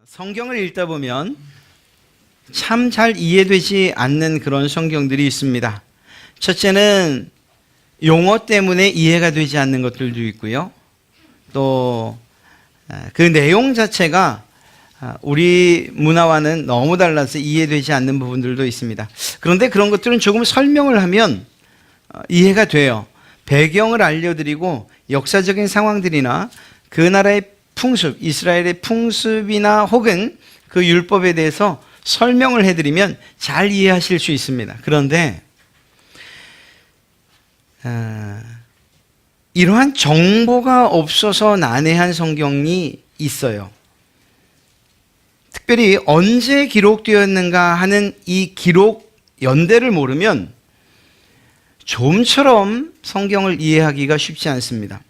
성경을 읽다 보면 참 잘 이해되지 않는 그런 성경들이 있습니다. 첫째는 용어 때문에 이해가 되지 않는 것들도 있고요. 또 그 내용 자체가 우리 문화와는 너무 달라서 이해되지 않는 부분들도 있습니다. 그런데 그런 것들은 조금 설명을 하면 이해가 돼요. 배경을 알려드리고 역사적인 상황들이나 그 나라의 풍습, 이스라엘의 풍습이나 혹은 그 율법에 대해서 설명을 해드리면 잘 이해하실 수 있습니다. 그런데 이러한 정보가 없어서 난해한 성경이 있어요. 특별히 언제 기록되었는가 하는 이 기록 연대를 모르면 좀처럼 성경을 이해하기가 쉽지 않습니다.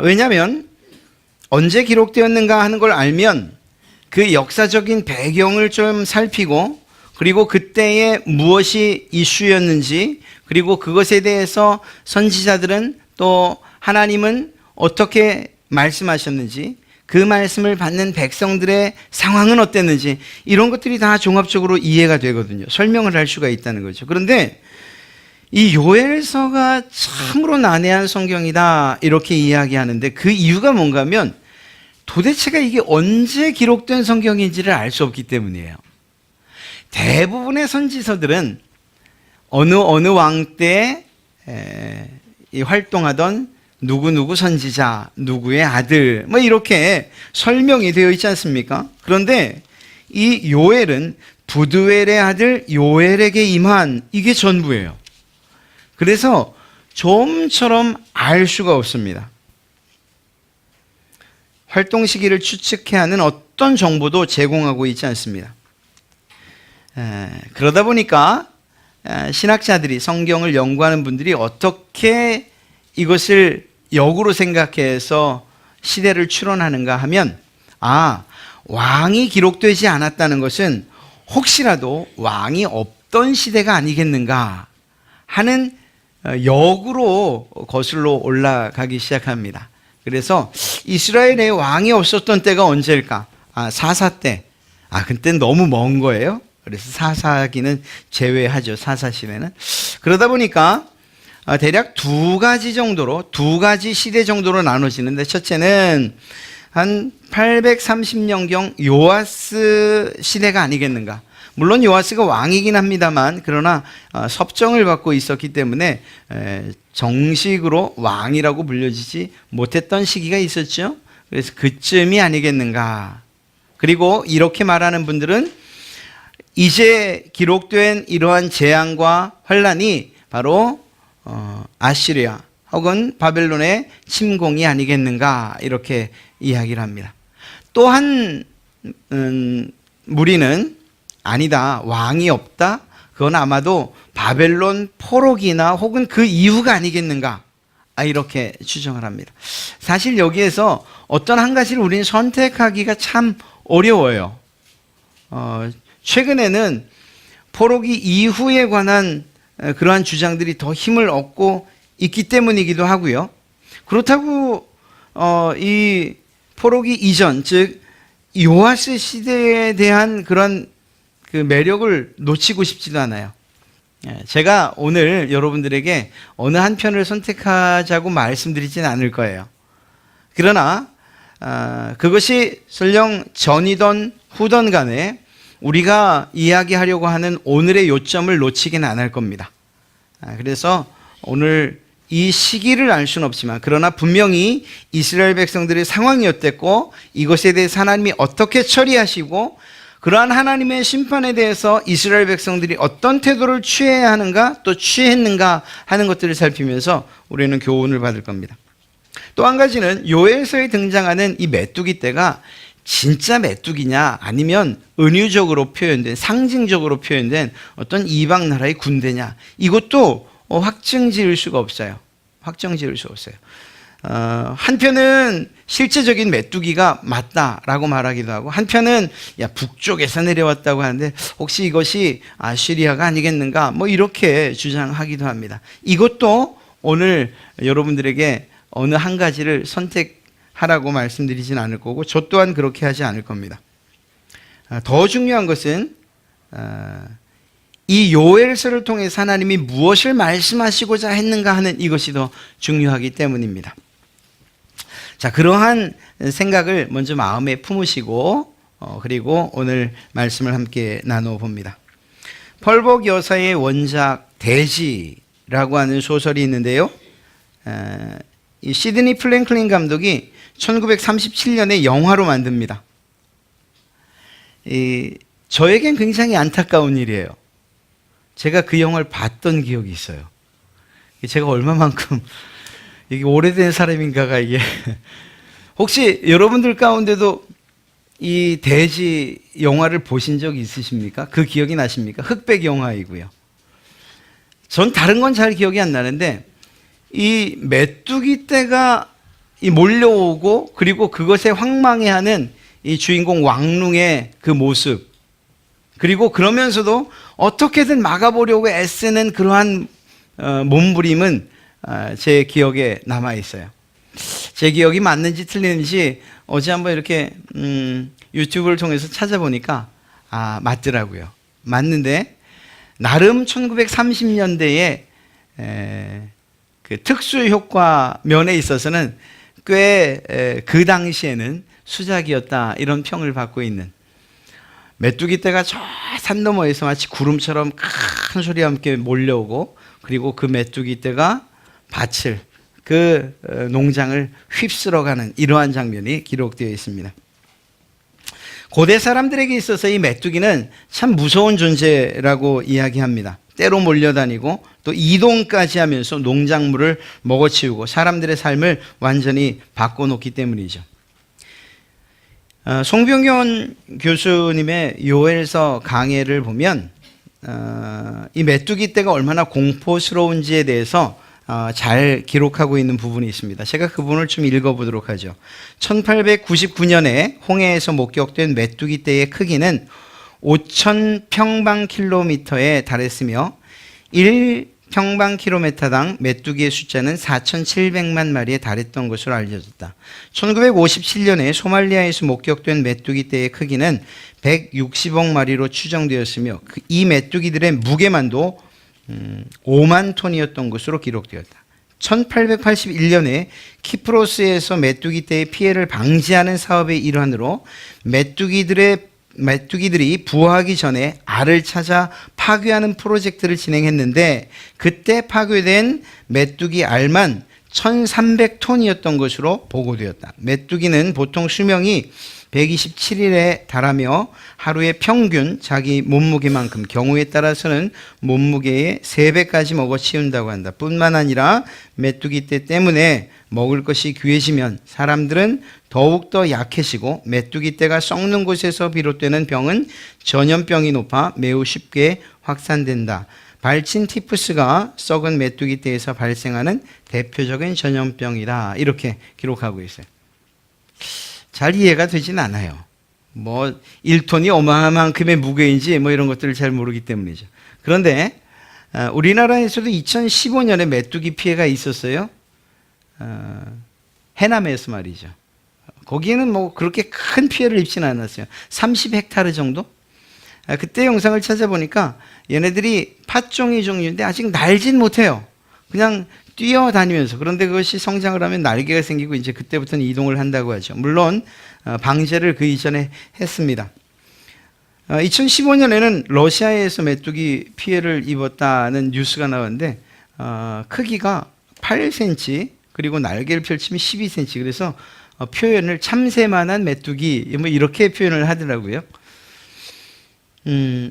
왜냐하면 언제 기록되었는가 하는 걸 알면 그 역사적인 배경을 좀 살피고 그리고 그때에 무엇이 이슈였는지 그리고 그것에 대해서 선지자들은 또 하나님은 어떻게 말씀하셨는지 그 말씀을 받는 백성들의 상황은 어땠는지 이런 것들이 다 종합적으로 이해가 되거든요. 설명을 할 수가 있다는 거죠. 그런데 이 요엘서가 참으로 난해한 성경이다 이렇게 이야기하는데 그 이유가 뭔가 하면 도대체가 이게 언제 기록된 성경인지를 알 수 없기 때문이에요. 대부분의 선지서들은 어느 왕 때 활동하던 누구누구 선지자, 누구의 아들 뭐 이렇게 설명이 되어 있지 않습니까? 그런데 이 요엘은 부두엘의 아들 요엘에게 임한 이게 전부예요. 그래서 좀처럼 알 수가 없습니다. 활동 시기를 추측해야 하는 어떤 정보도 제공하고 있지 않습니다. 그러다 보니까 신학자들이 성경을 연구하는 분들이 어떻게 이것을 역으로 생각해서 시대를 추론하는가 하면 왕이 기록되지 않았다는 것은 혹시라도 왕이 없던 시대가 아니겠는가 하는 역으로 거슬러 올라가기 시작합니다. 그래서 이스라엘에 왕이 없었던 때가 언제일까? 사사 때. 그때는 너무 먼 거예요. 그래서 사사기는 제외하죠. 사사 시대는. 그러다 보니까 대략 두 가지 시대 정도로 나눠지는데 첫째는 한 830년경 요아스 시대가 아니겠는가. 물론 요아스가 왕이긴 합니다만 그러나 섭정을 받고 있었기 때문에 정식으로 왕이라고 불려지지 못했던 시기가 있었죠. 그래서 그쯤이 아니겠는가. 그리고 이렇게 말하는 분들은 이제 기록된 이러한 재앙과 환란이 바로 아시리아 혹은 바벨론의 침공이 아니겠는가 이렇게 이야기를 합니다. 또 한 무리는 아니다. 왕이 없다. 그건 아마도 바벨론 포로기나 혹은 그 이유가 아니겠는가. 이렇게 추정을 합니다. 사실 여기에서 어떤 한 가지를 우리는 선택하기가 참 어려워요. 최근에는 포로기 이후에 관한 그러한 주장들이 더 힘을 얻고 있기 때문이기도 하고요. 그렇다고 이 포로기 이전, 즉 요아스 시대에 대한 그런 그 매력을 놓치고 싶지도 않아요. 제가 오늘 여러분들에게 어느 한 편을 선택하자고 말씀드리진 않을 거예요. 그러나 그것이 설령 전이던 후던 간에 우리가 이야기하려고 하는 오늘의 요점을 놓치기는 안 할 겁니다. 그래서 오늘 이 시기를 알 수는 없지만 그러나 분명히 이스라엘 백성들의 상황이었댔고 이것에 대해서 하나님이 어떻게 처리하시고 그러한 하나님의 심판에 대해서 이스라엘 백성들이 어떤 태도를 취해야 하는가 또 취했는가 하는 것들을 살피면서 우리는 교훈을 받을 겁니다. 또 한 가지는 요엘서에 등장하는 이 메뚜기 떼가 진짜 메뚜기냐 아니면 은유적으로 표현된 상징적으로 표현된 어떤 이방 나라의 군대냐 이것도 확정 지을 수가 없어요. 한편은 실제적인 메뚜기가 맞다라고 말하기도 하고 한편은 북쪽에서 내려왔다고 하는데 혹시 이것이 아시리아가 아니겠는가 뭐 이렇게 주장하기도 합니다. 이것도 오늘 여러분들에게 어느 한 가지를 선택 하라고 말씀드리진 않을 거고 저 또한 그렇게 하지 않을 겁니다. 더 중요한 것은 이 요엘서를 통해서 하나님이 무엇을 말씀하시고자 했는가 하는 이것이 더 중요하기 때문입니다. 자, 그러한 생각을 먼저 마음에 품으시고 그리고 오늘 말씀을 함께 나눠봅니다. 펄벅 여사의 원작 대지라고 하는 소설이 있는데요. 이 시드니 플랭클린 감독이 1937년에 영화로 만듭니다. 저에겐 굉장히 안타까운 일이에요. 제가 그 영화를 봤던 기억이 있어요. 제가 얼마만큼 이게 오래된 사람인가가 이게 혹시 여러분들 가운데도 이 대지 영화를 보신 적 있으십니까? 그 기억이 나십니까? 흑백 영화이고요. 전 다른 건 잘 기억이 안 나는데 이 메뚜기 떼가 몰려오고 그리고 그것에 황망해하는 이 주인공 왕룽의 그 모습, 그리고 그러면서도 어떻게든 막아보려고 애쓰는 그러한 몸부림은 제 기억에 남아 있어요. 제 기억이 맞는지 틀리는지 어제 한번 이렇게 유튜브를 통해서 찾아보니까 맞더라고요. 맞는데 나름 1930년대에 그 특수 효과 면에 있어서는 꽤 그 당시에는 수작이었다 이런 평을 받고 있는, 메뚜기 떼가 저 산 너머에서 마치 구름처럼 큰 소리와 함께 몰려오고 그리고 그 메뚜기 떼가 밭을 그 농장을 휩쓸어가는 이러한 장면이 기록되어 있습니다. 고대 사람들에게 있어서 이 메뚜기는 참 무서운 존재라고 이야기합니다. 때로 몰려다니고 또 이동까지 하면서 농작물을 먹어치우고 사람들의 삶을 완전히 바꿔놓기 때문이죠. 송병현 교수님의 요엘서 강해를 보면 이 메뚜기 떼가 얼마나 공포스러운지에 대해서 잘 기록하고 있는 부분이 있습니다. 제가 그 부분을 좀 읽어보도록 하죠. 1899년에 홍해에서 목격된 메뚜기 떼의 크기는 5,000평방킬로미터에 달했으며 1평방킬로미터당 메뚜기의 숫자는 4,700만 마리에 달했던 것으로 알려졌다. 1957년에 소말리아에서 목격된 메뚜기 떼의 크기는 160억 마리로 추정되었으며 이 메뚜기들의 무게만도 5만 톤이었던 것으로 기록되었다. 1881년에 키프로스에서 메뚜기 떼의 피해를 방지하는 사업의 일환으로 메뚜기들이 부화하기 전에 알을 찾아 파괴하는 프로젝트를 진행했는데 그때 파괴된 메뚜기 알만 1,300톤이었던 것으로 보고되었다. 메뚜기는 보통 수명이 127일에 달하며 하루에 평균 자기 몸무게만큼, 경우에 따라서는 몸무게의 3배까지 먹어치운다고 한다. 뿐만 아니라 메뚜기 떼 때문에 먹을 것이 귀해지면 사람들은 더욱더 약해지고 메뚜기 떼가 썩는 곳에서 비롯되는 병은 전염병이 높아 매우 쉽게 확산된다. 발친 티푸스가 썩은 메뚜기 떼에서 발생하는 대표적인 전염병이다. 이렇게 기록하고 있어요. 잘 이해가 되진 않아요. 1톤이 어마어마한큼의 무게인지 이런 것들을 잘 모르기 때문이죠. 그런데 우리나라에서도 2015년에 메뚜기 피해가 있었어요. 해남에서 말이죠. 거기에는 그렇게 큰 피해를 입지는 않았어요. 30헥타르 정도? 그때 영상을 찾아보니까 얘네들이 팥종이 종류인데 아직 날진 못해요. 그냥 뛰어다니면서. 그런데 그것이 성장을 하면 날개가 생기고 이제 그때부터는 이동을 한다고 하죠. 물론 방제를 그 이전에 했습니다. 2015년에는 러시아에서 메뚜기 피해를 입었다는 뉴스가 나왔는데 크기가 8cm 그리고 날개를 펼치면 12cm, 그래서 표현을 참새만한 메뚜기 이렇게 표현을 하더라고요.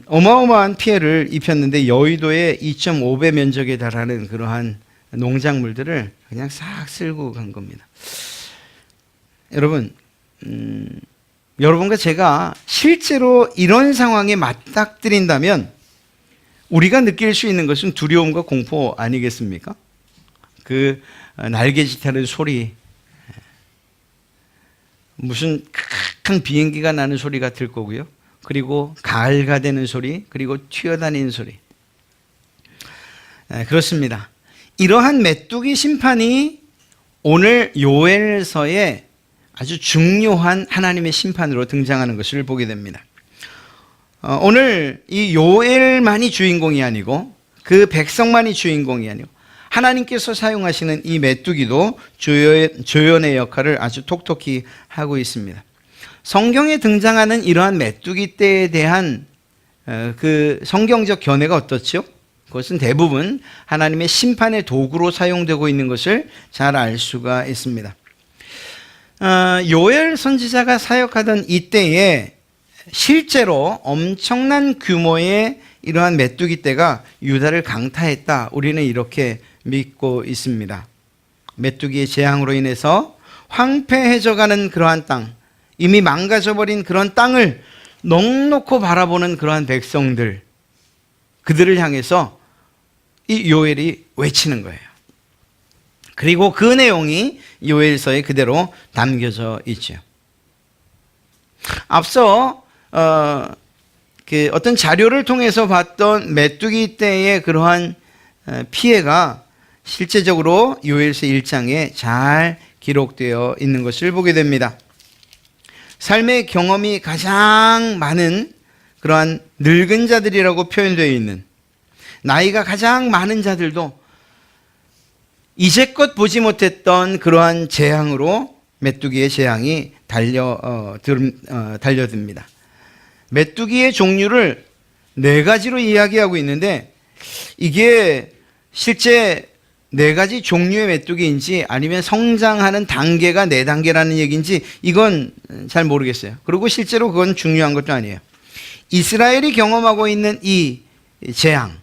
어마어마한 피해를 입혔는데 여의도의 2.5배 면적에 달하는 그러한 농작물들을 그냥 싹 쓸고 간 겁니다. 여러분, 여러분과 제가 실제로 이런 상황에 맞닥뜨린다면 우리가 느낄 수 있는 것은 두려움과 공포 아니겠습니까? 그 날개짓하는 소리, 무슨 큰 비행기가 나는 소리 같을 거고요. 그리고 갈가대는 소리, 그리고 튀어다니는 소리. 그렇습니다. 이러한 메뚜기 심판이 오늘 요엘서에 아주 중요한 하나님의 심판으로 등장하는 것을 보게 됩니다. 오늘 이 요엘만이 주인공이 아니고 그 백성만이 주인공이 아니고 하나님께서 사용하시는 이 메뚜기도 조연의 역할을 아주 톡톡히 하고 있습니다. 성경에 등장하는 이러한 메뚜기 떼에 대한 그 성경적 견해가 어떻죠? 그것은 대부분 하나님의 심판의 도구로 사용되고 있는 것을 잘 알 수가 있습니다. 요엘 선지자가 사역하던 이때에 실제로 엄청난 규모의 이러한 메뚜기 떼가 유다를 강타했다. 우리는 이렇게 믿고 있습니다. 메뚜기의 재앙으로 인해서 황폐해져가는 그러한 땅, 이미 망가져버린 그런 땅을 넋놓고 바라보는 그러한 백성들, 그들을 향해서 이 요엘이 외치는 거예요. 그리고 그 내용이 요엘서에 그대로 담겨져 있죠. 앞서 어떤 자료를 통해서 봤던 메뚜기 떼의 그러한 피해가 실제적으로 요엘서 1장에 잘 기록되어 있는 것을 보게 됩니다. 삶의 경험이 가장 많은 그러한 늙은 자들이라고 표현되어 있는, 나이가 가장 많은 자들도 이제껏 보지 못했던 그러한 재앙으로 메뚜기의 재앙이 달려듭니다. 메뚜기의 종류를 4가지로 이야기하고 있는데 이게 실제 4가지 종류의 메뚜기인지 아니면 성장하는 단계가 4단계라는 얘기인지 이건 잘 모르겠어요. 그리고 실제로 그건 중요한 것도 아니에요. 이스라엘이 경험하고 있는 이 재앙,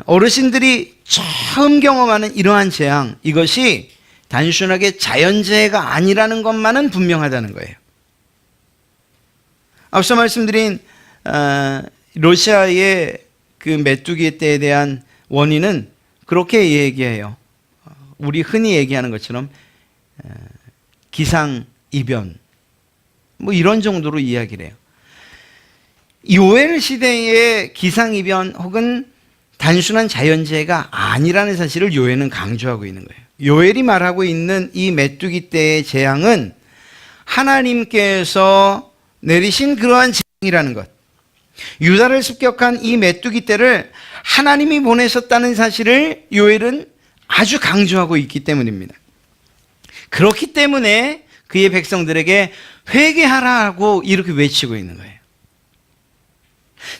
어르신들이 처음 경험하는 이러한 재앙, 이것이 단순하게 자연재해가 아니라는 것만은 분명하다는 거예요. 앞서 말씀드린 러시아의 그 메뚜기 떼에 대한 원인은 그렇게 얘기해요. 우리 흔히 얘기하는 것처럼 기상이변, 뭐 이런 정도로 이야기를 해요. 요엘 시대의 기상이변 혹은 단순한 자연재해가 아니라는 사실을 요엘은 강조하고 있는 거예요. 요엘이 말하고 있는 이 메뚜기 떼의 재앙은 하나님께서 내리신 그러한 재앙이라는 것, 유다를 습격한 이 메뚜기 떼를 하나님이 보내셨다는 사실을 요엘은 아주 강조하고 있기 때문입니다. 그렇기 때문에 그의 백성들에게 회개하라고 이렇게 외치고 있는 거예요.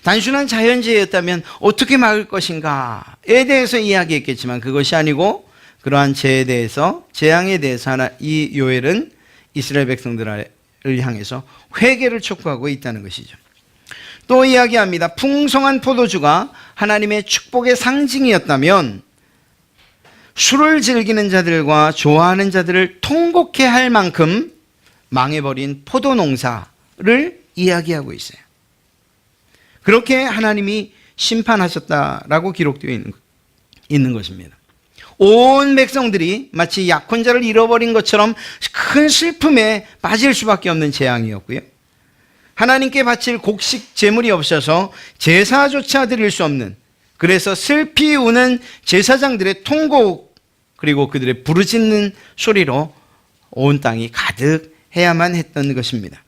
단순한 자연재해였다면 어떻게 막을 것인가에 대해서 이야기했겠지만 그것이 아니고 그러한 재해에 대해서, 재앙에 대해서 이 요엘은 이스라엘 백성들을 향해서 회개를 촉구하고 있다는 것이죠. 또 이야기합니다. 풍성한 포도주가 하나님의 축복의 상징이었다면 술을 즐기는 자들과 좋아하는 자들을 통곡해 할 만큼 망해버린 포도 농사를 이야기하고 있어요. 그렇게 하나님이 심판하셨다라고 기록되어 있는 것입니다. 온 백성들이 마치 약혼자를 잃어버린 것처럼 큰 슬픔에 빠질 수밖에 없는 재앙이었고요. 하나님께 바칠 곡식 제물이 없어서 제사조차 드릴 수 없는, 그래서 슬피 우는 제사장들의 통곡, 그리고 그들의 부르짖는 소리로 온 땅이 가득해야만 했던 것입니다.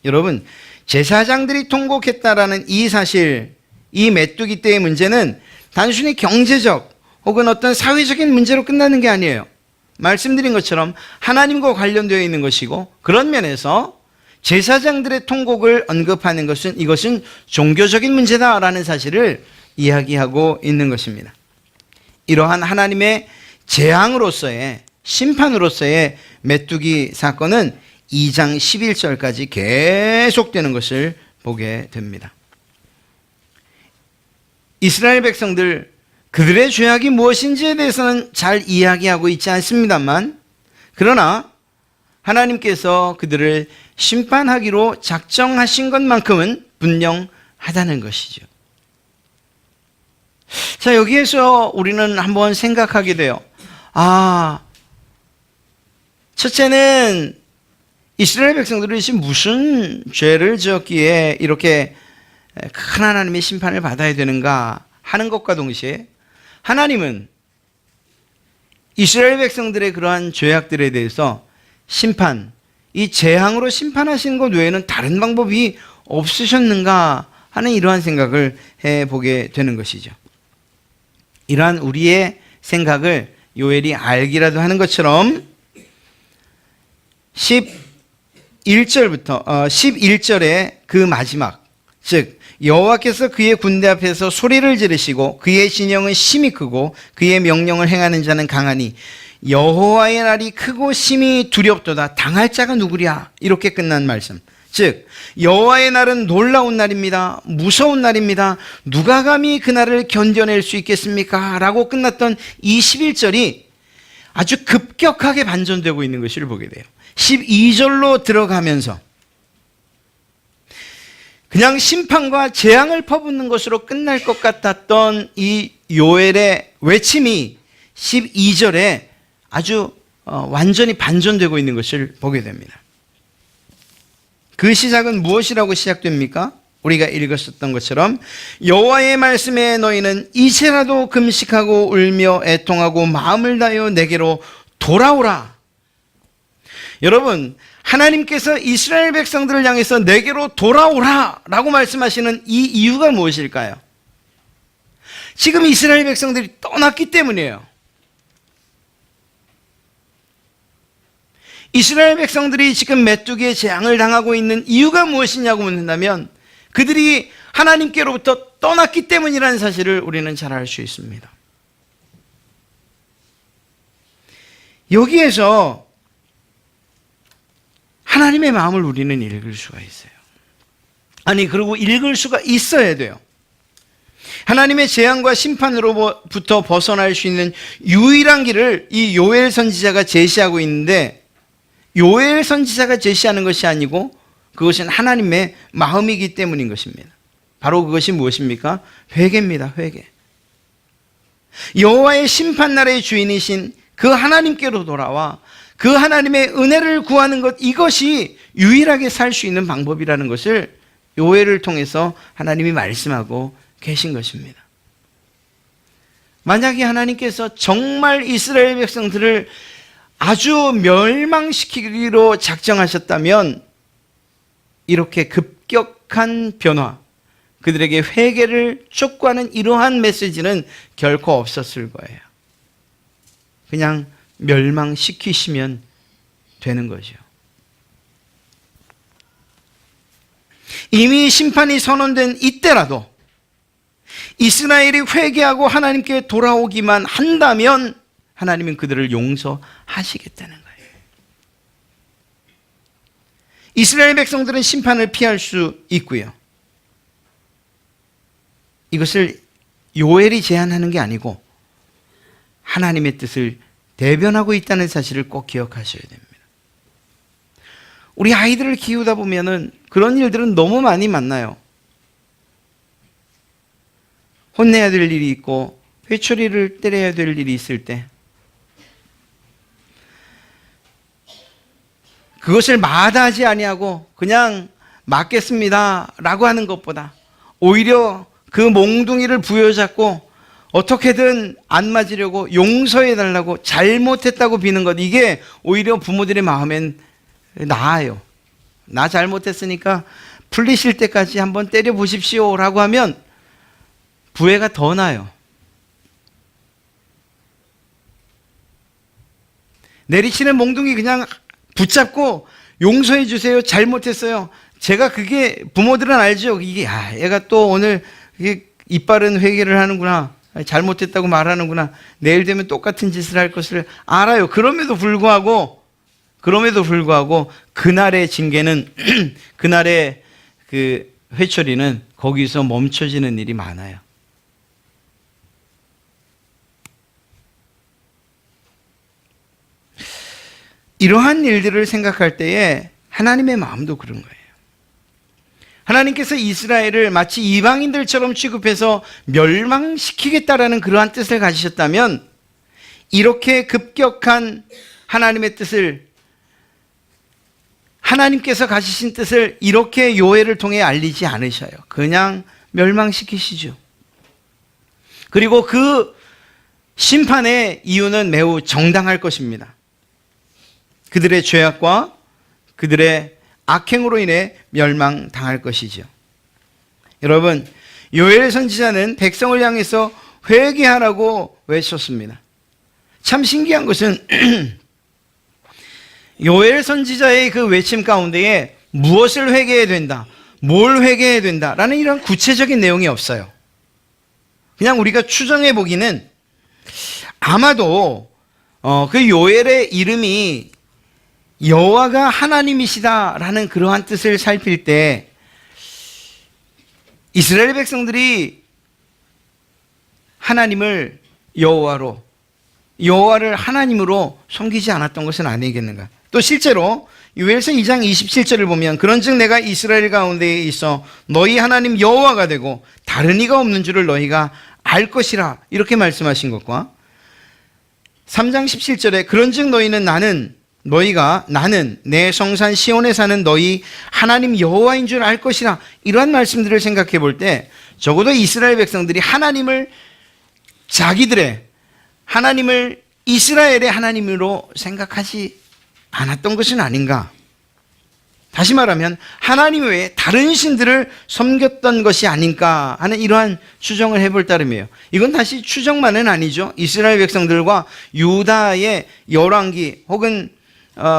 여러분, 제사장들이 통곡했다라는 이 사실, 이 메뚜기 떼의 문제는 단순히 경제적 혹은 어떤 사회적인 문제로 끝나는 게 아니에요. 말씀드린 것처럼 하나님과 관련되어 있는 것이고, 그런 면에서 제사장들의 통곡을 언급하는 것은 이것은 종교적인 문제다라는 사실을 이야기하고 있는 것입니다. 이러한 하나님의 재앙으로서의, 심판으로서의 메뚜기 사건은 2장 11절까지 계속되는 것을 보게 됩니다. 이스라엘 백성들, 그들의 죄악이 무엇인지에 대해서는 잘 이야기하고 있지 않습니다만, 그러나 하나님께서 그들을 심판하기로 작정하신 것만큼은 분명하다는 것이죠. 자, 여기에서 우리는 한번 생각하게 돼요. 첫째는 이스라엘 백성들이 무슨 죄를 지었기에 이렇게 큰 하나님의 심판을 받아야 되는가 하는 것과 동시에 하나님은 이스라엘 백성들의 그러한 죄악들에 대해서 심판, 이 재앙으로 심판하시는 것 외에는 다른 방법이 없으셨는가 하는 이러한 생각을 해보게 되는 것이죠. 이러한 우리의 생각을 요엘이 알기라도 하는 것처럼 11절부터 11절의 그 마지막, 즉 여호와께서 그의 군대 앞에서 소리를 지르시고 그의 진영은 심히 크고 그의 명령을 행하는 자는 강하니 여호와의 날이 크고 심히 두렵도다. 당할 자가 누구랴? 이렇게 끝난 말씀. 즉 여호와의 날은 놀라운 날입니다. 무서운 날입니다. 누가 감히 그 날을 견뎌낼 수 있겠습니까? 라고 끝났던 이 11절이 아주 급격하게 반전되고 있는 것을 보게 돼요. 12절로 들어가면서 그냥 심판과 재앙을 퍼붓는 것으로 끝날 것 같았던 이 요엘의 외침이 12절에 아주 완전히 반전되고 있는 것을 보게 됩니다. 그 시작은 무엇이라고 시작됩니까? 우리가 읽었었던 것처럼 여호와의 말씀에 너희는 이제라도 금식하고 울며 애통하고 마음을 다하여 내게로 돌아오라. 여러분, 하나님께서 이스라엘 백성들을 향해서 내게로 돌아오라 라고 말씀하시는 이 이유가 무엇일까요? 지금 이스라엘 백성들이 떠났기 때문이에요. 이스라엘 백성들이 지금 메뚜기의 재앙을 당하고 있는 이유가 무엇이냐고 묻는다면 그들이 하나님께로부터 떠났기 때문이라는 사실을 우리는 잘 알 수 있습니다. 여기에서 하나님의 마음을 우리는 읽을 수가 있어요. 아니, 그리고 읽을 수가 있어야 돼요. 하나님의 재앙과 심판으로부터 벗어날 수 있는 유일한 길을 이 요엘 선지자가 제시하고 있는데, 요엘 선지자가 제시하는 것이 아니고 그것은 하나님의 마음이기 때문인 것입니다. 바로 그것이 무엇입니까? 회개입니다. 회개. 여호와의 심판날의 주인이신 그 하나님께로 돌아와 그 하나님의 은혜를 구하는 것, 이것이 유일하게 살 수 있는 방법이라는 것을 요엘을 통해서 하나님이 말씀하고 계신 것입니다. 만약에 하나님께서 정말 이스라엘 백성들을 아주 멸망시키기로 작정하셨다면 이렇게 급격한 변화, 그들에게 회개를 촉구하는 이러한 메시지는 결코 없었을 거예요. 그냥 멸망시키시면 되는 거죠. 이미 심판이 선언된 이때라도 이스라엘이 회개하고 하나님께 돌아오기만 한다면 하나님은 그들을 용서하시겠다는 거예요. 이스라엘 백성들은 심판을 피할 수 있고요. 이것을 요엘이 제안하는 게 아니고 하나님의 뜻을 대변하고 있다는 사실을 꼭 기억하셔야 됩니다. 우리 아이들을 키우다 보면은 그런 일들은 너무 많이 만나요. 혼내야 될 일이 있고 회초리를 때려야 될 일이 있을 때 그것을 마다하지 아니하고 그냥 맞겠습니다 라고 하는 것보다 오히려 그 몽둥이를 부여잡고 어떻게든 안 맞으려고 용서해달라고 잘못했다고 비는 것, 이게 오히려 부모들의 마음엔 나아요. 나 잘못했으니까 풀리실 때까지 한번 때려보십시오 라고 하면 부해가 더 나요. 내리치는 몽둥이 그냥 붙잡고 용서해 주세요, 잘못했어요. 제가 그게 부모들은 알죠. 이게 얘가 또 오늘 이빨은 회개를 하는구나, 잘못했다고 말하는구나, 내일 되면 똑같은 짓을 할 것을 알아요. 그럼에도 불구하고 그날의 징계는 그날의 그 회초리는 거기서 멈춰지는 일이 많아요. 이러한 일들을 생각할 때에 하나님의 마음도 그런 거예요. 하나님께서 이스라엘을 마치 이방인들처럼 취급해서 멸망시키겠다라는 그러한 뜻을 가지셨다면 이렇게 급격한 하나님의 뜻을, 하나님께서 가지신 뜻을 이렇게 요엘을 통해 알리지 않으셔요. 그냥 멸망시키시죠. 그리고 그 심판의 이유는 매우 정당할 것입니다. 그들의 죄악과 그들의 악행으로 인해 멸망당할 것이죠. 여러분, 요엘 선지자는 백성을 향해서 회개하라고 외쳤습니다. 참 신기한 것은 요엘 선지자의 그 외침 가운데에 무엇을 회개해야 된다, 뭘 회개해야 된다라는 이런 구체적인 내용이 없어요. 그냥 우리가 추정해 보기는 아마도 그 요엘의 이름이 여호와가 하나님이시다라는 그러한 뜻을 살필 때 이스라엘 백성들이 하나님을 여호와를 하나님으로 섬기지 않았던 것은 아니겠는가. 또 실제로 요엘서 2장 27절을 보면 그런즉 내가 이스라엘 가운데에 있어 너희 하나님 여호와가 되고 다른 이가 없는 줄을 너희가 알 것이라 이렇게 말씀하신 것과 3장 17절에 그런즉 나는 내 성산 시온에 사는 너희 하나님 여호와인 줄 알 것이라 이러한 말씀들을 생각해 볼 때 적어도 이스라엘 백성들이 하나님을 이스라엘의 하나님으로 생각하지 않았던 것은 아닌가. 다시 말하면 하나님 외에 다른 신들을 섬겼던 것이 아닌가 하는 이러한 추정을 해볼 따름이에요. 이건 다시 추정만은 아니죠. 이스라엘 백성들과 유다의 열왕기 혹은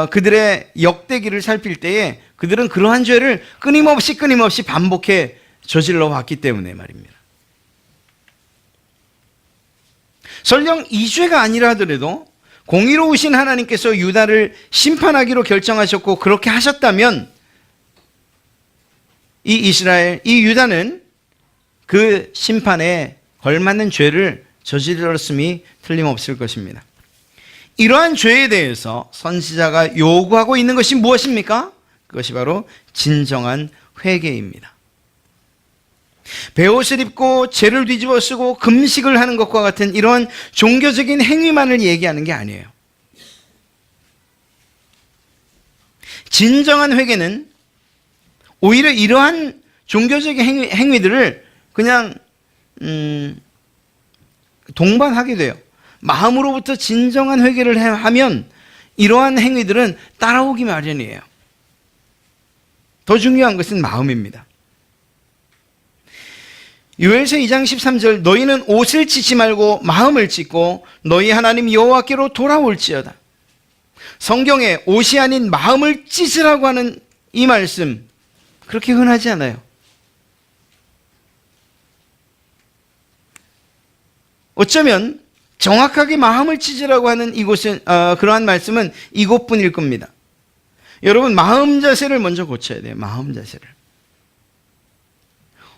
그들의 역대기를 살필 때에 그들은 그러한 죄를 끊임없이 반복해 저질러 왔기 때문에 말입니다. 설령 이 죄가 아니라 하더라도 공의로우신 하나님께서 유다를 심판하기로 결정하셨고 그렇게 하셨다면 이 유다는 그 심판에 걸맞는 죄를 저질렀음이 틀림없을 것입니다. 이러한 죄에 대해서 선지자가 요구하고 있는 것이 무엇입니까? 그것이 바로 진정한 회개입니다. 베옷을 입고 죄를 뒤집어 쓰고 금식을 하는 것과 같은 이러한 종교적인 행위만을 얘기하는 게 아니에요. 진정한 회개는 오히려 이러한 종교적인 행위들을 그냥 동반하게 돼요. 마음으로부터 진정한 회개를 하면 이러한 행위들은 따라오기 마련이에요. 더 중요한 것은 마음입니다. 요엘서 2장 13절 너희는 옷을 찢지 말고 마음을 찢고 너희 하나님 여호와께로 돌아올지어다. 성경에 옷이 아닌 마음을 찢으라고 하는 이 말씀 그렇게 흔하지 않아요. 어쩌면 정확하게 마음을 찢으라고 하는 그러한 말씀은 이곳뿐일 겁니다. 여러분, 마음 자세를 먼저 고쳐야 돼요. 마음 자세를.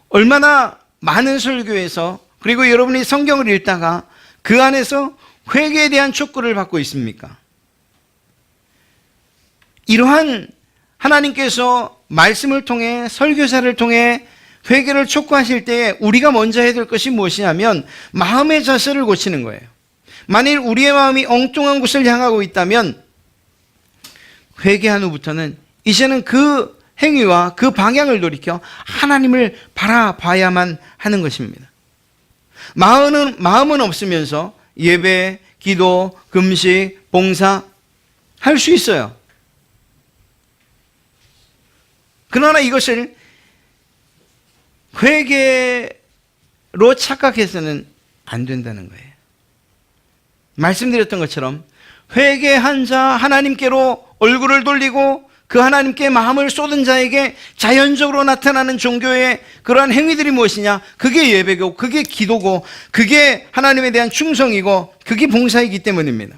얼마나 많은 설교에서 그리고 여러분이 성경을 읽다가 그 안에서 회개에 대한 촉구를 받고 있습니까? 이러한 하나님께서 말씀을 통해 설교사를 통해 회개를 촉구하실 때에 우리가 먼저 해야 될 것이 무엇이냐면 마음의 자세를 고치는 거예요. 만일 우리의 마음이 엉뚱한 곳을 향하고 있다면 회개한 후부터는 이제는 그 행위와 그 방향을 돌이켜 하나님을 바라봐야만 하는 것입니다. 마음은 없으면서 예배, 기도, 금식, 봉사 할 수 있어요. 그러나 이것을 회개로 착각해서는 안 된다는 거예요. 말씀드렸던 것처럼 회개한 자 하나님께로 얼굴을 돌리고 그 하나님께 마음을 쏟은 자에게 자연적으로 나타나는 종교의 그러한 행위들이 무엇이냐? 그게 예배고 그게 기도고 그게 하나님에 대한 충성이고 그게 봉사이기 때문입니다.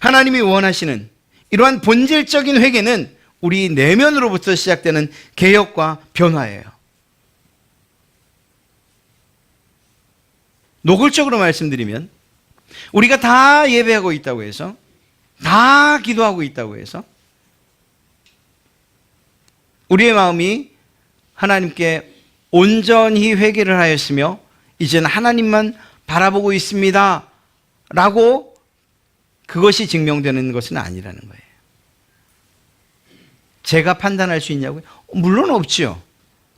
하나님이 원하시는 이러한 본질적인 회개는 우리 내면으로부터 시작되는 개혁과 변화예요. 노골적으로 말씀드리면 우리가 다 예배하고 있다고 해서 다 기도하고 있다고 해서 우리의 마음이 하나님께 온전히 회개를 하였으며 이제는 하나님만 바라보고 있습니다 라고 그것이 증명되는 것은 아니라는 거예요. 제가 판단할 수 있냐고요? 물론 없지요.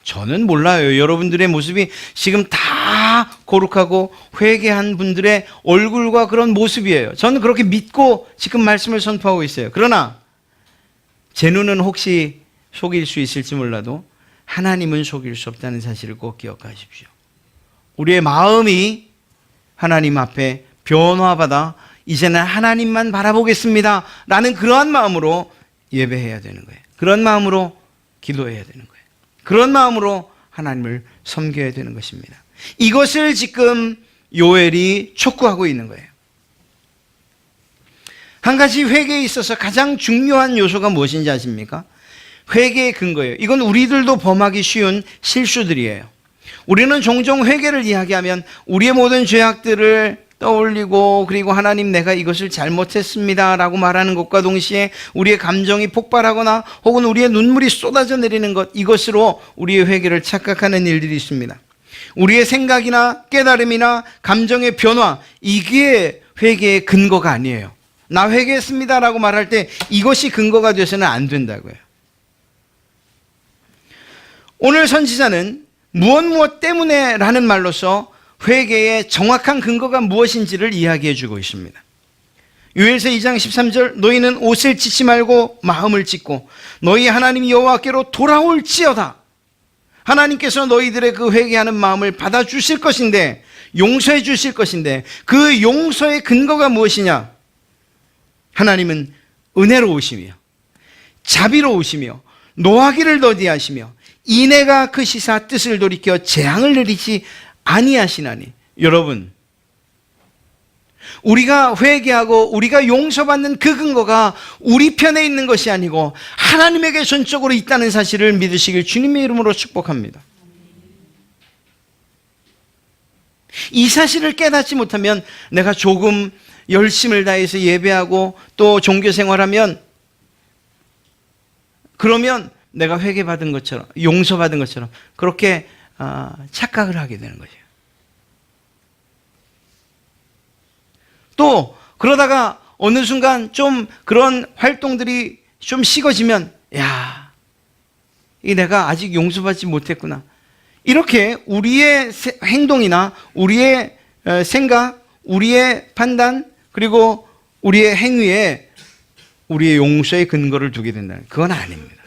저는 몰라요. 여러분들의 모습이 지금 다 다 거룩하고 회개한 분들의 얼굴과 그런 모습이에요. 저는 그렇게 믿고 지금 말씀을 선포하고 있어요. 그러나 제 눈은 혹시 속일 수 있을지 몰라도 하나님은 속일 수 없다는 사실을 꼭 기억하십시오. 우리의 마음이 하나님 앞에 변화받아 이제는 하나님만 바라보겠습니다 라는 그러한 마음으로 예배해야 되는 거예요. 그런 마음으로 기도해야 되는 거예요. 그런 마음으로 하나님을 섬겨야 되는 것입니다. 이것을 지금 요엘이 촉구하고 있는 거예요. 한 가지 회개에 있어서 가장 중요한 요소가 무엇인지 아십니까? 회개의 근거예요. 이건 우리들도 범하기 쉬운 실수들이에요. 우리는 종종 회개를 이야기하면 우리의 모든 죄악들을 떠올리고 그리고 하나님 내가 이것을 잘못했습니다 라고 말하는 것과 동시에 우리의 감정이 폭발하거나 혹은 우리의 눈물이 쏟아져 내리는 것, 이것으로 우리의 회개를 착각하는 일들이 있습니다. 우리의 생각이나 깨달음이나 감정의 변화, 이게 회개의 근거가 아니에요. 나 회개했습니다 라고 말할 때 이것이 근거가 돼서는 안 된다고요. 오늘 선지자는 무엇 때문에 라는 말로서 회개의 정확한 근거가 무엇인지를 이야기해 주고 있습니다. 요엘서 2장 13절, 너희는 옷을 찢지 말고 마음을 찢고 너희 하나님 여호와께로 돌아올지어다. 하나님께서 너희들의 그 회개하는 마음을 받아주실 것인데, 용서해 주실 것인데, 그 용서의 근거가 무엇이냐? 하나님은 은혜로우시며 자비로우시며 노하기를 더디하시며 인애가 크시사 뜻을 돌이켜 재앙을 내리지 아니하시나니. 여러분, 우리가 회개하고 우리가 용서받는 그 근거가 우리 편에 있는 것이 아니고 하나님에게 전적으로 있다는 사실을 믿으시길 주님의 이름으로 축복합니다. 이 사실을 깨닫지 못하면 내가 조금 열심을 다해서 예배하고 또 종교 생활하면, 그러면 내가 회개받은 것처럼, 용서받은 것처럼 그렇게 착각을 하게 되는 거죠. 또 그러다가 어느 순간 좀 그런 활동들이 좀 식어지면, 야, 이 내가 아직 용서받지 못했구나. 이렇게 우리의 행동이나 우리의 생각, 우리의 판단, 그리고 우리의 행위에 우리의 용서의 근거를 두게 된다는, 그건 아닙니다.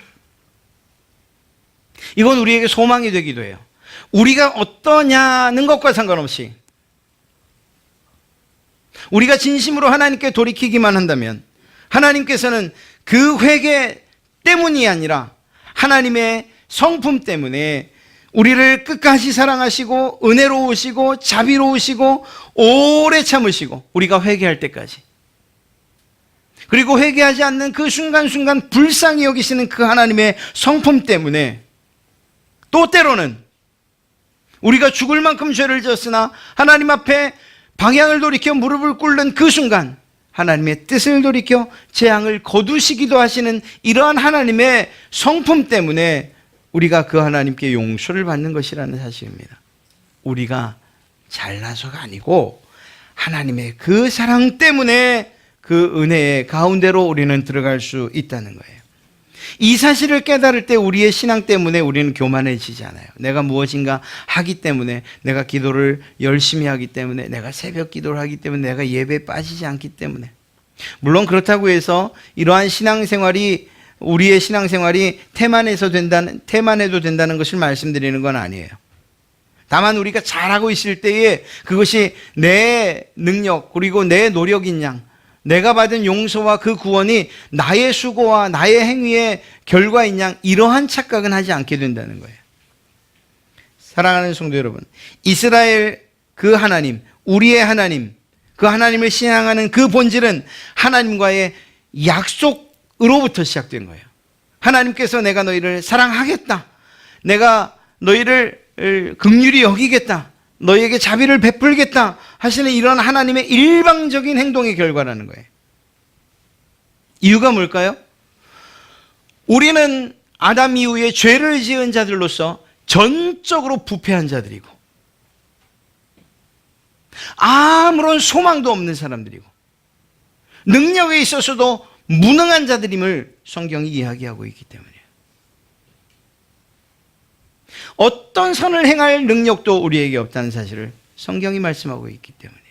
이건 우리에게 소망이 되기도 해요. 우리가 어떠냐는 것과 상관없이 우리가 진심으로 하나님께 돌이키기만 한다면 하나님께서는 그 회개 때문이 아니라 하나님의 성품 때문에 우리를 끝까지 사랑하시고 은혜로우시고 자비로우시고 오래 참으시고 우리가 회개할 때까지, 그리고 회개하지 않는 그 순간순간 불쌍히 여기시는 그 하나님의 성품 때문에, 또 때로는 우리가 죽을 만큼 죄를 지었으나 하나님 앞에 방향을 돌이켜 무릎을 꿇는 그 순간 하나님의 뜻을 돌이켜 재앙을 거두시기도 하시는 이러한 하나님의 성품 때문에 우리가 그 하나님께 용서를 받는 것이라는 사실입니다. 우리가 잘나서가 아니고 하나님의 그 사랑 때문에 그 은혜의 가운데로 우리는 들어갈 수 있다는 거예요. 이 사실을 깨달을 때 우리의 신앙 때문에 우리는 교만해지지 않아요. 내가 무엇인가 하기 때문에, 내가 기도를 열심히 하기 때문에, 내가 새벽 기도를 하기 때문에, 내가 예배에 빠지지 않기 때문에. 물론 그렇다고 해서 이러한 신앙생활이, 우리의 신앙생활이 태만해도 된다는 것을 말씀드리는 건 아니에요. 다만 우리가 잘하고 있을 때에 그것이 내 능력 그리고 내 노력인 양, 내가 받은 용서와 그 구원이 나의 수고와 나의 행위의 결과인 양, 이러한 착각은 하지 않게 된다는 거예요. 사랑하는 성도 여러분, 이스라엘 그 하나님, 우리의 하나님, 그 하나님을 신앙하는 그 본질은 하나님과의 약속으로부터 시작된 거예요. 하나님께서 내가 너희를 사랑하겠다, 내가 너희를 긍휼히 여기겠다, 너희에게 자비를 베풀겠다 하시는 이런 하나님의 일방적인 행동의 결과라는 거예요. 이유가 뭘까요? 우리는 아담 이후에 죄를 지은 자들로서 전적으로 부패한 자들이고 아무런 소망도 없는 사람들이고 능력에 있어서도 무능한 자들임을 성경이 이야기하고 있기 때문이에요. 어떤 선을 행할 능력도 우리에게 없다는 사실을 성경이 말씀하고 있기 때문이에요.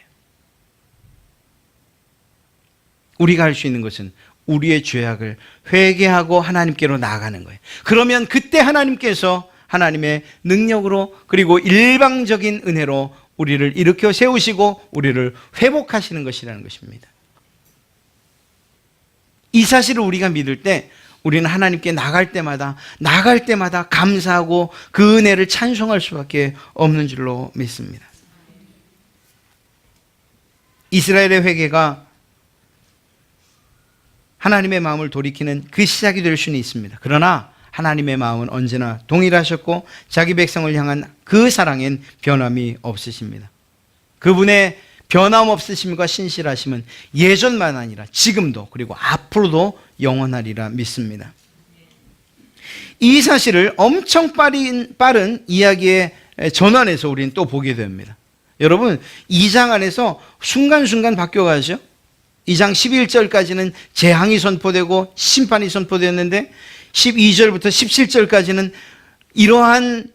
우리가 할 수 있는 것은 우리의 죄악을 회개하고 하나님께로 나아가는 거예요. 그러면 그때 하나님께서 하나님의 능력으로 그리고 일방적인 은혜로 우리를 일으켜 세우시고 우리를 회복하시는 것이라는 것입니다. 이 사실을 우리가 믿을 때 우리는 하나님께 나갈 때마다 감사하고 그 은혜를 찬송할 수밖에 없는 줄로 믿습니다. 이스라엘의 회개가 하나님의 마음을 돌이키는 그 시작이 될 수는 있습니다. 그러나 하나님의 마음은 언제나 동일하셨고 자기 백성을 향한 그 사랑엔 변함이 없으십니다. 그분의 변함없으심과 신실하심은 예전만 아니라 지금도 그리고 앞으로도 영원하리라 믿습니다. 이 사실을 엄청 빠른 이야기의 전환에서 우리는 또 보게 됩니다. 여러분 2장 안에서 순간순간 바뀌어가죠. 2장 11절까지는 재앙이 선포되고 심판이 선포되었는데 12절부터 17절까지는 이러한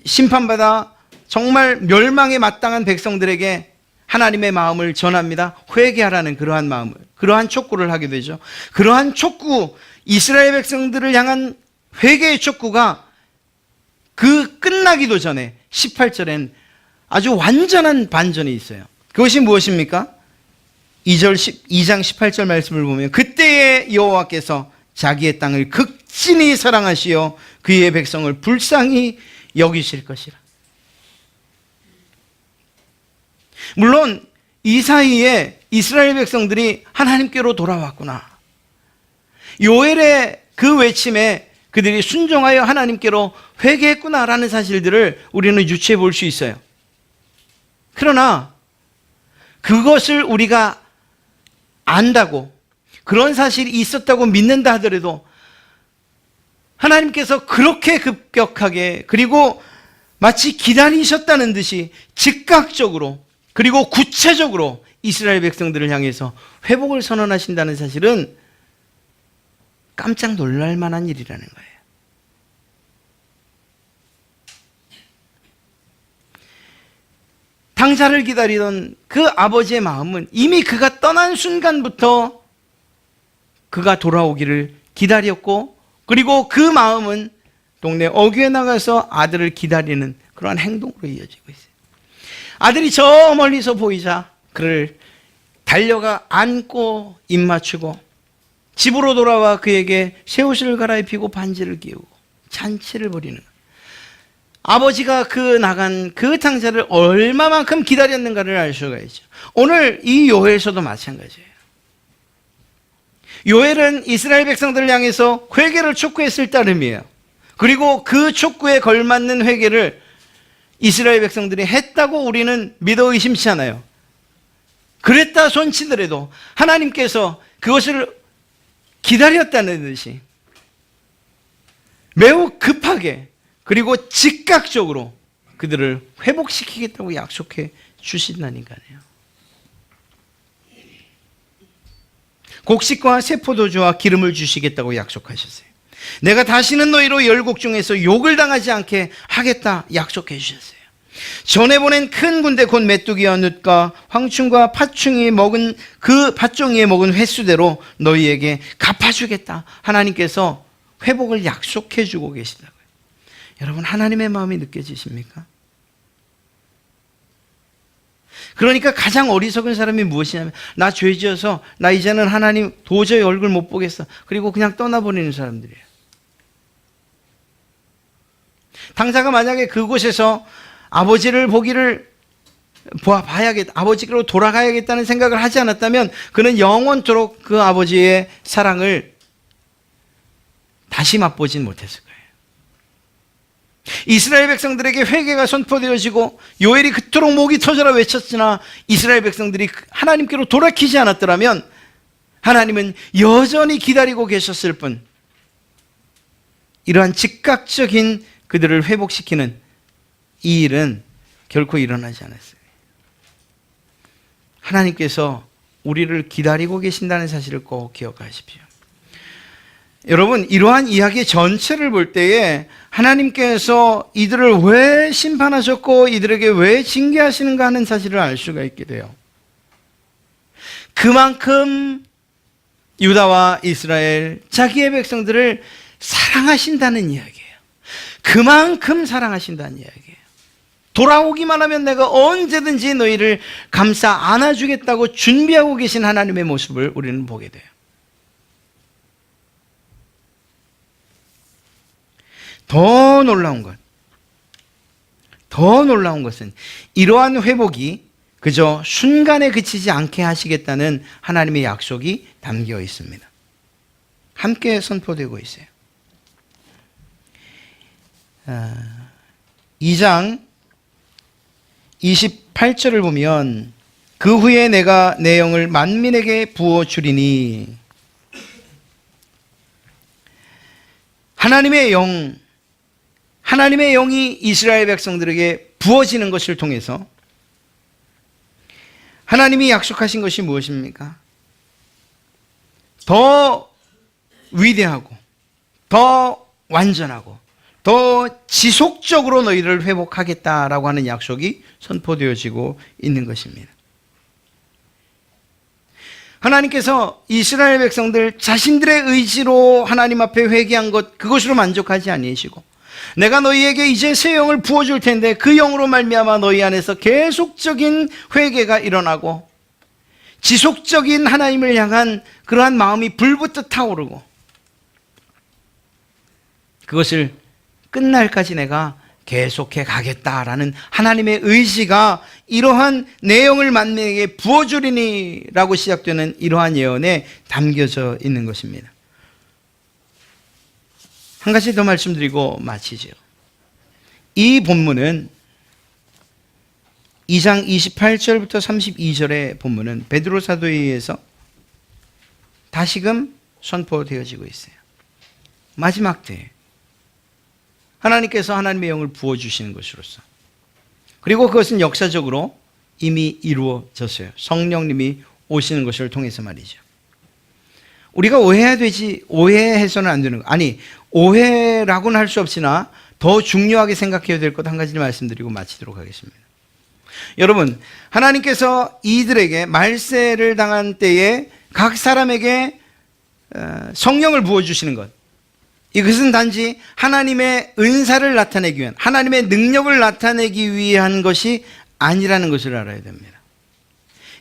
심판받아 정말 멸망에 마땅한 백성들에게 하나님의 마음을 전합니다. 회개하라는 그러한 마음을, 그러한 촉구를 하게 되죠. 그러한 촉구, 이스라엘 백성들을 향한 회개의 촉구가 그 끝나기도 전에 18절엔 아주 완전한 반전이 있어요. 그것이 무엇입니까? 2장 18절 말씀을 보면 그때의 여호와께서 자기의 땅을 극진히 사랑하시어 그의 백성을 불쌍히 여기실 것이라. 물론 이 사이에 이스라엘 백성들이 하나님께로 돌아왔구나. 요엘의 그 외침에 그들이 순종하여 하나님께로 회개했구나라는 사실들을 우리는 유추해 볼 수 있어요. 그러나 그것을 우리가 안다고 그런 사실이 있었다고 믿는다 하더라도 하나님께서 그렇게 급격하게 그리고 마치 기다리셨다는 듯이 즉각적으로 그리고 구체적으로 이스라엘 백성들을 향해서 회복을 선언하신다는 사실은 깜짝 놀랄 만한 일이라는 거예요. 당자를 기다리던 그 아버지의 마음은 이미 그가 떠난 순간부터 그가 돌아오기를 기다렸고 그리고 그 마음은 동네 어귀에 나가서 아들을 기다리는 그러한 행동으로 이어지고 있어요. 아들이 저 멀리서 보이자 그를 달려가 안고 입 맞추고 집으로 돌아와 그에게 새 옷을 갈아입히고 반지를 끼우고 잔치를 벌이는 거예요. 아버지가 그 나간 그 당자를 얼마만큼 기다렸는가를 알 수가 있죠. 오늘 이 요엘서도 마찬가지예요. 요엘은 이스라엘 백성들을 향해서 회개를 촉구했을 따름이에요. 그리고 그 촉구에 걸맞는 회개를 이스라엘 백성들이 했다고 우리는 믿어 의심치 않아요. 그랬다 손치더라도 하나님께서 그것을 기다렸다는 듯이 매우 급하게 그리고 즉각적으로 그들을 회복시키겠다고 약속해 주신다니까요. 곡식과 새 포도주와 기름을 주시겠다고 약속하셨어요. 내가 다시는 너희로 열국 중에서 욕을 당하지 않게 하겠다 약속해 주셨어요. 전에 보낸 큰 군대 곧 메뚜기와 늑과 황충과 팥충이 먹은 그 팥종이에 먹은 횟수대로 너희에게 갚아주겠다. 하나님께서 회복을 약속해 주고 계시다고요. 여러분 하나님의 마음이 느껴지십니까? 그러니까 가장 어리석은 사람이 무엇이냐면 나 죄 지어서 나 이제는 하나님 도저히 얼굴 못 보겠어. 그리고 그냥 떠나버리는 사람들이에요. 당사가 만약에 그곳에서 아버지를 보기를 봐야겠다, 아버지로 돌아가야겠다는 생각을 하지 않았다면 그는 영원토록 그 아버지의 사랑을 다시 맛보진 못했을 거예요. 이스라엘 백성들에게 회개가 선포되어지고 요엘이 그토록 목이 터져라 외쳤으나 이스라엘 백성들이 하나님께로 돌아키지 않았더라면 하나님은 여전히 기다리고 계셨을 뿐 이러한 즉각적인 그들을 회복시키는 이 일은 결코 일어나지 않았어요. 하나님께서 우리를 기다리고 계신다는 사실을 꼭 기억하십시오. 여러분, 이러한 이야기 전체를 볼 때에 하나님께서 이들을 왜 심판하셨고 이들에게 왜 징계하시는가 하는 사실을 알 수가 있게 돼요. 그만큼 유다와 이스라엘, 자기의 백성들을 사랑하신다는 이야기예요. 그만큼 사랑하신다는 이야기예요. 돌아오기만 하면 내가 언제든지 너희를 감싸 안아주겠다고 준비하고 계신 하나님의 모습을 우리는 보게 돼요. 더 놀라운 것은 이러한 회복이 그저 순간에 그치지 않게 하시겠다는 하나님의 약속이 담겨 있습니다. 함께 선포되고 있어요. 2장 28절을 보면 그 후에 내가 내 영을 만민에게 부어주리니, 하나님의 영이 이스라엘 백성들에게 부어지는 것을 통해서 하나님이 약속하신 것이 무엇입니까? 더 위대하고 더 완전하고 더 지속적으로 너희를 회복하겠다라고 하는 약속이 선포되어지고 있는 것입니다. 하나님께서 이스라엘 백성들 자신들의 의지로 하나님 앞에 회개한 것, 그것으로 만족하지 아니하시고 내가 너희에게 이제 새 영을 부어줄 텐데 그 영으로 말미암아 너희 안에서 계속적인 회개가 일어나고 지속적인 하나님을 향한 그러한 마음이 불붙어 타오르고 그것을 끝날까지 내가 계속해 가겠다라는 하나님의 의지가 이러한 내용을 만민에게 부어주리니 라고 시작되는 이러한 예언에 담겨져 있는 것입니다. 한 가지 더 말씀드리고 마치죠. 이 본문은 2장 28절부터 32절의 본문은 베드로 사도에 의해서 다시금 선포되어지고 있어요. 마지막 때에 하나님께서 하나님의 영을 부어주시는 것으로서, 그리고 그것은 역사적으로 이미 이루어졌어요. 성령님이 오시는 것을 통해서 말이죠. 우리가 오해해서는 안 되는 거. 아니, 오해라고는 할 수 없으나 더 중요하게 생각해야 될 것 한 가지를 말씀드리고 마치도록 하겠습니다. 여러분, 하나님께서 이들에게 말세를 당한 때에 각 사람에게 성령을 부어주시는 것, 이것은 단지 하나님의 은사를 나타내기 위한, 하나님의 능력을 나타내기 위한 것이 아니라는 것을 알아야 됩니다.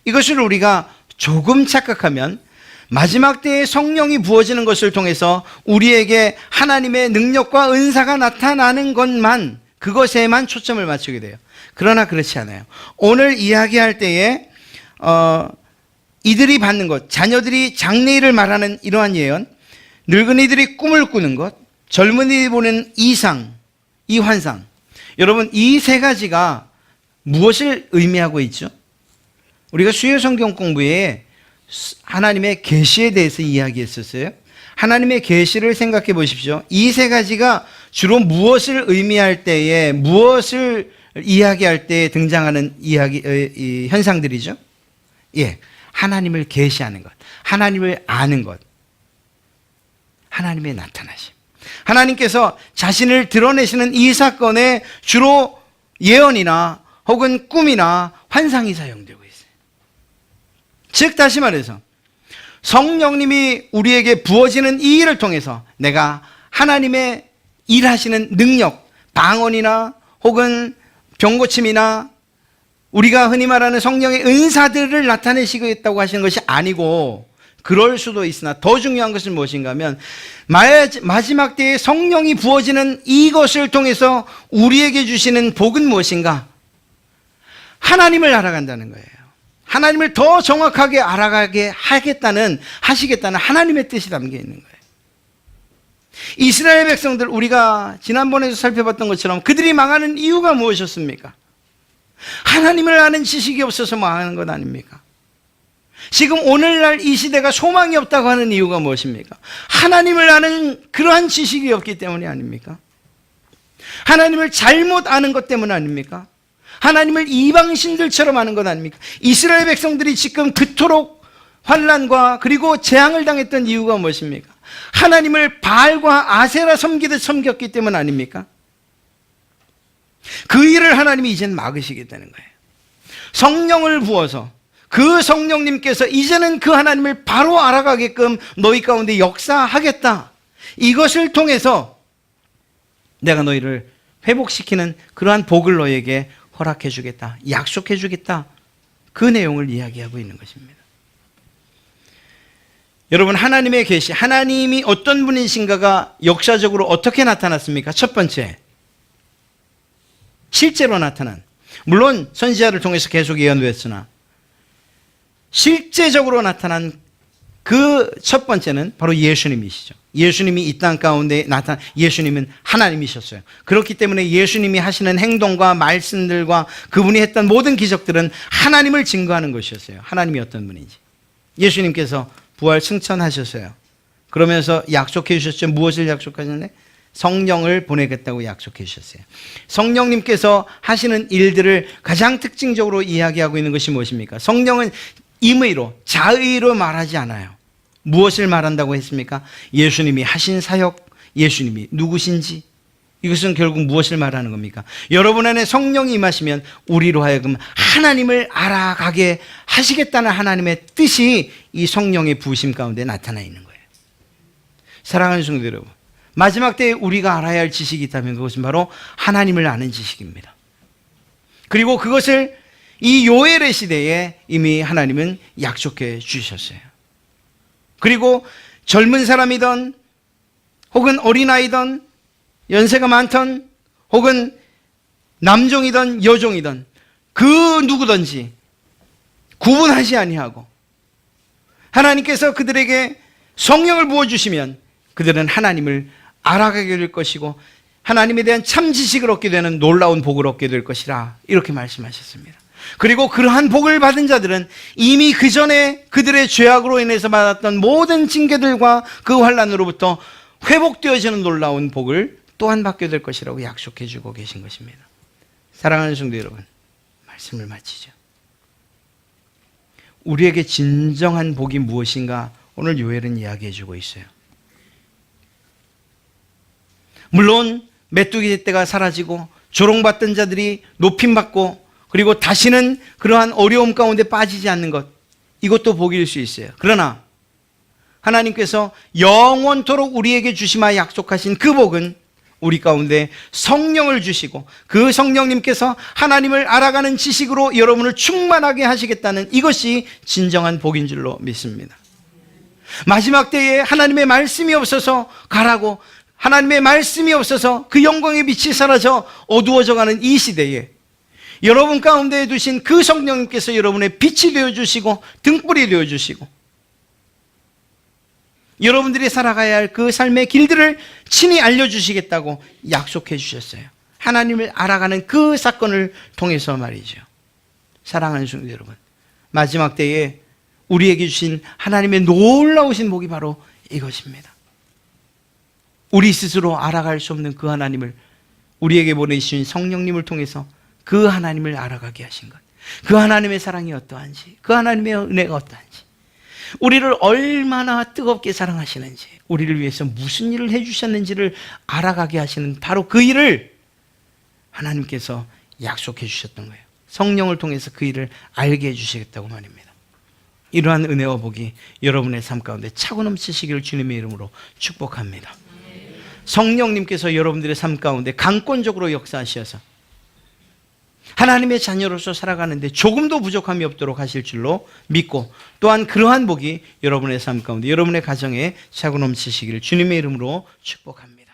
이것을 우리가 조금 착각하면 마지막 때에 성령이 부어지는 것을 통해서 우리에게 하나님의 능력과 은사가 나타나는 것만, 그것에만 초점을 맞추게 돼요. 그러나 그렇지 않아요. 오늘 이야기할 때에 이들이 받는 것, 자녀들이 장래일을 말하는 이러한 예언, 늙은이들이 꿈을 꾸는 것, 젊은이들이 보는 이상, 이 환상, 여러분, 이 세 가지가 무엇을 의미하고 있죠? 우리가 수요 성경 공부에 하나님의 계시에 대해서 이야기했었어요. 하나님의 계시를 생각해 보십시오. 이 세 가지가 주로 무엇을 의미할 때에, 무엇을 이야기할 때에 등장하는 현상들이죠? 예, 하나님을 계시하는 것, 하나님을 아는 것, 하나님의 나타나심. 하나님께서 자신을 드러내시는 이 사건에 주로 예언이나 혹은 꿈이나 환상이 사용되고 있어요. 즉 다시 말해서 성령님이 우리에게 부어지는 이 일을 통해서 내가 하나님의 일하시는 능력, 방언이나 혹은 병고침이나 우리가 흔히 말하는 성령의 은사들을 나타내시겠다고 하시는 것이 아니고, 그럴 수도 있으나 더 중요한 것은 무엇인가 하면 마지막 때에 성령이 부어지는 이것을 통해서 우리에게 주시는 복은 무엇인가? 하나님을 알아간다는 거예요. 하나님을 더 정확하게 알아가게 하시겠다는 하나님의 뜻이 담겨 있는 거예요. 이스라엘 백성들, 우리가 지난번에도 살펴봤던 것처럼 그들이 망하는 이유가 무엇이었습니까? 하나님을 아는 지식이 없어서 망하는 것 아닙니까? 지금 오늘날 이 시대가 소망이 없다고 하는 이유가 무엇입니까? 하나님을 아는 그러한 지식이 없기 때문이 아닙니까? 하나님을 잘못 아는 것 때문 아닙니까? 하나님을 이방신들처럼 아는 것 아닙니까? 이스라엘 백성들이 지금 그토록 환난과 그리고 재앙을 당했던 이유가 무엇입니까? 하나님을 바알과 아세라 섬기듯 섬겼기 때문 아닙니까? 그 일을 하나님이 이젠 막으시겠다는 거예요. 성령을 부어서 그 성령님께서 이제는 그 하나님을 바로 알아가게끔 너희 가운데 역사하겠다. 이것을 통해서 내가 너희를 회복시키는 그러한 복을 너희에게 허락해 주겠다. 약속해 주겠다. 그 내용을 이야기하고 있는 것입니다. 여러분, 하나님의 계시, 하나님이 어떤 분이신가가 역사적으로 어떻게 나타났습니까? 첫 번째, 실제로 나타난, 물론 선지자를 통해서 계속 예언됐으나 실제적으로 나타난 그 첫 번째는 바로 예수님이시죠. 예수님이 이 땅 가운데 나타난, 예수님은 하나님이셨어요. 그렇기 때문에 예수님이 하시는 행동과 말씀들과 그분이 했던 모든 기적들은 하나님을 증거하는 것이었어요. 하나님이 어떤 분인지. 예수님께서 부활 승천하셨어요. 그러면서 약속해 주셨죠. 무엇을 약속하셨나요? 성령을 보내겠다고 약속해 주셨어요. 성령님께서 하시는 일들을 가장 특징적으로 이야기하고 있는 것이 무엇입니까? 성령은 임의로, 자의로 말하지 않아요. 무엇을 말한다고 했습니까? 예수님이 하신 사역, 예수님이 누구신지, 이것은 결국 무엇을 말하는 겁니까? 여러분 안에 성령이 임하시면 우리로 하여금 하나님을 알아가게 하시겠다는 하나님의 뜻이 이 성령의 부으심 가운데 나타나 있는 거예요. 사랑하는 성도 여러분, 마지막 때에 우리가 알아야 할 지식이 있다면 그것은 바로 하나님을 아는 지식입니다. 그리고 그것을 이 요엘의 시대에 이미 하나님은 약속해 주셨어요. 그리고 젊은 사람이든 혹은 어린아이든 연세가 많던 혹은 남종이든 여종이든 그 누구든지 구분하지 아니하고 하나님께서 그들에게 성령을 부어주시면 그들은 하나님을 알아가게 될 것이고 하나님에 대한 참 지식을 얻게 되는 놀라운 복을 얻게 될 것이라 이렇게 말씀하셨습니다. 그리고 그러한 복을 받은 자들은 이미 그 전에 그들의 죄악으로 인해서 받았던 모든 징계들과 그 환난으로부터 회복되어지는 놀라운 복을 또한 받게 될 것이라고 약속해 주고 계신 것입니다. 사랑하는 성도 여러분, 말씀을 마치죠. 우리에게 진정한 복이 무엇인가 오늘 요엘은 이야기해 주고 있어요. 물론 메뚜기 때가 사라지고 조롱받던 자들이 높임받고 그리고 다시는 그러한 어려움 가운데 빠지지 않는 것, 이것도 복일 수 있어요. 그러나 하나님께서 영원토록 우리에게 주시마 약속하신 그 복은 우리 가운데 성령을 주시고 그 성령님께서 하나님을 알아가는 지식으로 여러분을 충만하게 하시겠다는 이것이 진정한 복인 줄로 믿습니다. 마지막 때에 하나님의 말씀이 없어서 가라고, 하나님의 말씀이 없어서 그 영광의 빛이 사라져 어두워져가는 이 시대에 여러분 가운데 두신 그 성령님께서 여러분의 빛이 되어주시고 등불이 되어주시고 여러분들이 살아가야 할 그 삶의 길들을 친히 알려주시겠다고 약속해 주셨어요. 하나님을 알아가는 그 사건을 통해서 말이죠. 사랑하는 성도 여러분, 마지막 때에 우리에게 주신 하나님의 놀라우신 복이 바로 이것입니다. 우리 스스로 알아갈 수 없는 그 하나님을 우리에게 보내주신 성령님을 통해서 그 하나님을 알아가게 하신 것, 그 하나님의 사랑이 어떠한지, 그 하나님의 은혜가 어떠한지, 우리를 얼마나 뜨겁게 사랑하시는지, 우리를 위해서 무슨 일을 해주셨는지를 알아가게 하시는 바로 그 일을 하나님께서 약속해 주셨던 거예요. 성령을 통해서 그 일을 알게 해주시겠다고 말입니다. 이러한 은혜와 복이 여러분의 삶 가운데 차고 넘치시기를 주님의 이름으로 축복합니다. 성령님께서 여러분들의 삶 가운데 강권적으로 역사하셔서 하나님의 자녀로서 살아가는데 조금도 부족함이 없도록 하실 줄로 믿고, 또한 그러한 복이 여러분의 삶 가운데, 여러분의 가정에 차고 넘치시기를 주님의 이름으로 축복합니다.